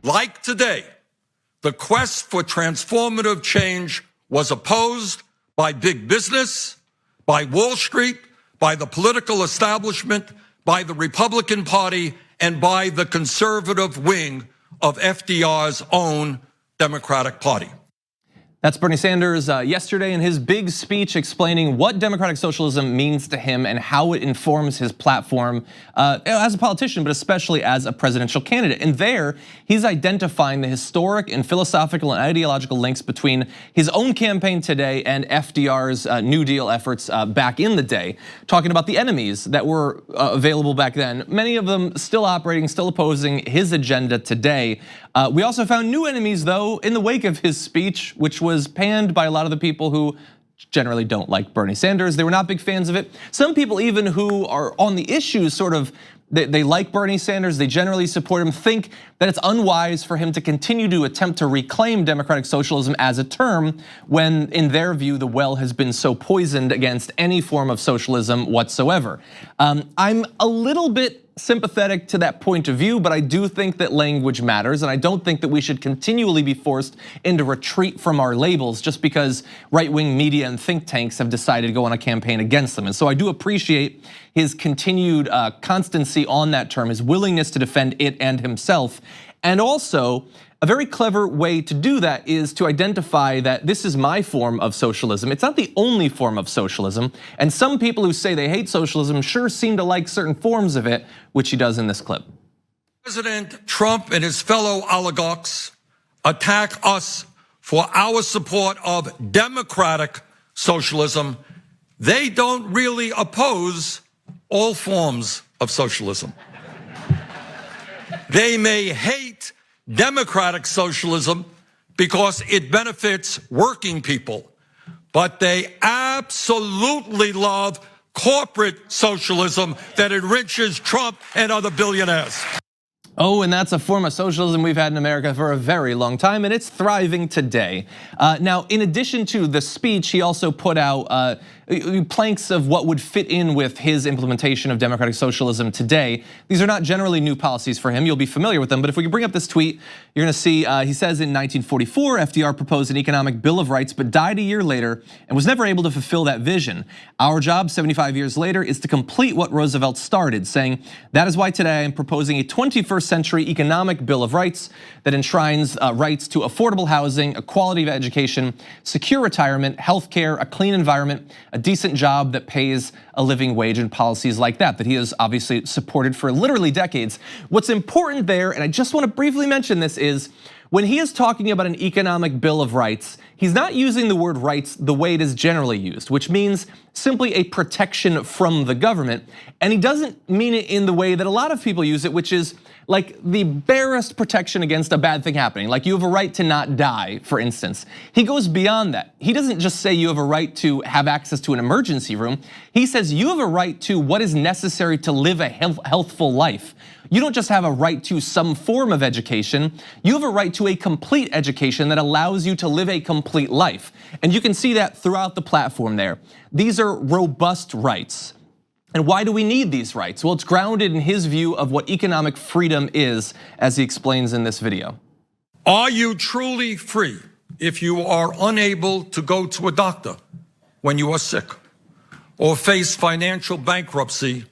like today, the quest for transformative change was opposed by big business, by Wall Street, by the political establishment, by the Republican Party, and by the conservative wing of FDR's own Democratic Party. That's Bernie Sanders yesterday in his big speech explaining what democratic socialism means to him and how it informs his platform as a politician, but especially as a presidential candidate. And there, he's identifying the historic and philosophical and ideological links between his own campaign today and FDR's New Deal efforts back in the day, talking about the enemies that were available back then, many of them still operating, still opposing his agenda today. We also found new enemies, though, in the wake of his speech, which was panned by a lot of the people who generally don't like Bernie Sanders. They were not big fans of it. Some people even who are on the issues sort of, they like Bernie Sanders, they generally support him, think that it's unwise for him to continue to attempt to reclaim democratic socialism as a term when, in their view, the well has been so poisoned against any form of socialism whatsoever. I'm a little bit sympathetic to that point of view, but I do think that language matters, and I don't think that we should continually be forced into retreat from our labels just because right-wing media and think tanks have decided to go on a campaign against them. And so I do appreciate his continued constancy on that term, his willingness to defend it and himself. And also, a very clever way to do that is to identify that this is my form of socialism. It's not the only form of socialism. And some people who say they hate socialism sure seem to like certain forms of it, which he does in this clip. President Trump and his fellow oligarchs attack us for our support of democratic socialism. They don't really oppose all forms of socialism. They may hate democratic socialism because it benefits working people, but they absolutely love corporate socialism that enriches Trump and other billionaires. Oh, and that's a form of socialism we've had in America for a very long time, and it's thriving today. Now, in addition to the speech, he also put out planks of what would fit in with his implementation of democratic socialism today. These are not generally new policies for him. You'll be familiar with them, but if we can bring up this tweet, you're gonna see he says in 1944, FDR proposed an economic bill of rights, but died a year later and was never able to fulfill that vision. Our job 75 years later is to complete what Roosevelt started, saying, that is why today I'm proposing a 21st century economic bill of rights that enshrines rights to affordable housing, a quality of education, secure retirement, healthcare, a clean environment, a decent job that pays a living wage, and policies like that he has obviously supported for literally decades. What's important there, and I just want to briefly mention this, is when he is talking about an economic bill of rights, he's not using the word rights the way it is generally used, which means simply a protection from the government. And he doesn't mean it in the way that a lot of people use it, which is like the barest protection against a bad thing happening. Like you have a right to not die, for instance. He goes beyond that. He doesn't just say you have a right to have access to an emergency room. He says you have a right to what is necessary to live a healthful life. You don't just have a right to some form of education, you have a right to a complete education that allows you to live a complete life. And you can see that throughout the platform there. These are robust rights. And why do we need these rights? Well, it's grounded in his view of what economic freedom is, as he explains in this video. Are you truly free if you are unable to go to a doctor when you are sick, or face financial bankruptcy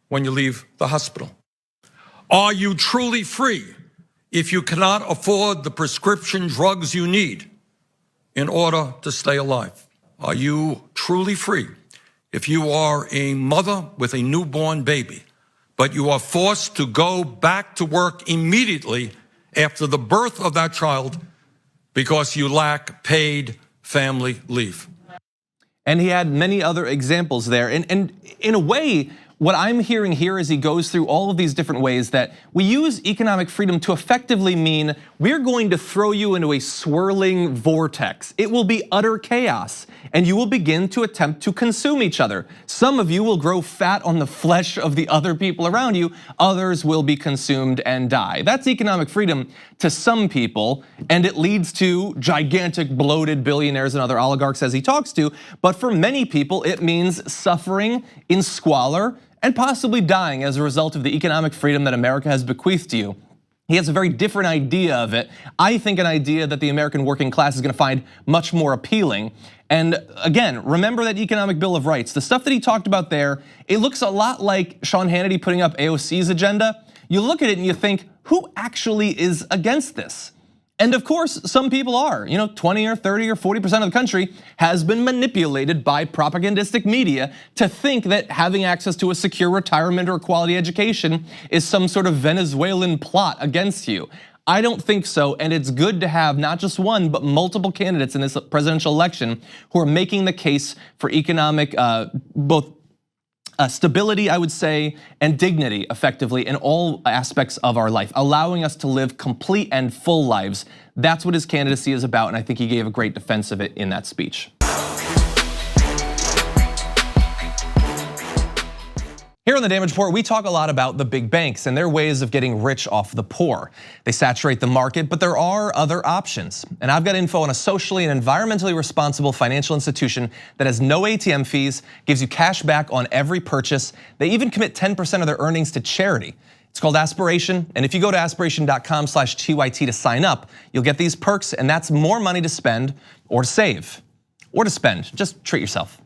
when you leave the hospital? Are you truly free if you cannot afford the prescription drugs you need in order to stay alive? Are you truly free if you are a mother with a newborn baby, but you are forced to go back to work immediately after the birth of that child because you lack paid family leave? And he had many other examples there. And in a way, what I'm hearing here as he goes through all of these different ways that we use economic freedom to effectively mean we're going to throw you into a swirling vortex. It will be utter chaos, and you will begin to attempt to consume each other. Some of you will grow fat on the flesh of the other people around you, others will be consumed and die. That's economic freedom to some people, and it leads to gigantic bloated billionaires and other oligarchs as he talks to, but for many people it means suffering in squalor and possibly dying as a result of the economic freedom that America has bequeathed to you. He has a very different idea of it. I think an idea that the American working class is gonna find much more appealing. And again, remember that economic bill of rights. The stuff that he talked about there, it looks a lot like Sean Hannity putting up AOC's agenda. You look at it and you think, who actually is against this? And of course, some people are. 20 or 30 or 40% of the country has been manipulated by propagandistic media to think that having access to a secure retirement or quality education is some sort of Venezuelan plot against you. I don't think so, and it's good to have not just one, but multiple candidates in this presidential election who are making the case for economic, both stability, I would say, and dignity effectively in all aspects of our life, allowing us to live complete and full lives. That's what his candidacy is about, and I think he gave a great defense of it in that speech. Here on the Damage Report, we talk a lot about the big banks and their ways of getting rich off the poor. They saturate the market, but there are other options. And I've got info on a socially and environmentally responsible financial institution that has no ATM fees, gives you cash back on every purchase. They even commit 10% of their earnings to charity. It's called Aspiration, and if you go to aspiration.com/TYT to sign up, you'll get these perks, and that's more money to spend or to save or to spend. Just treat yourself.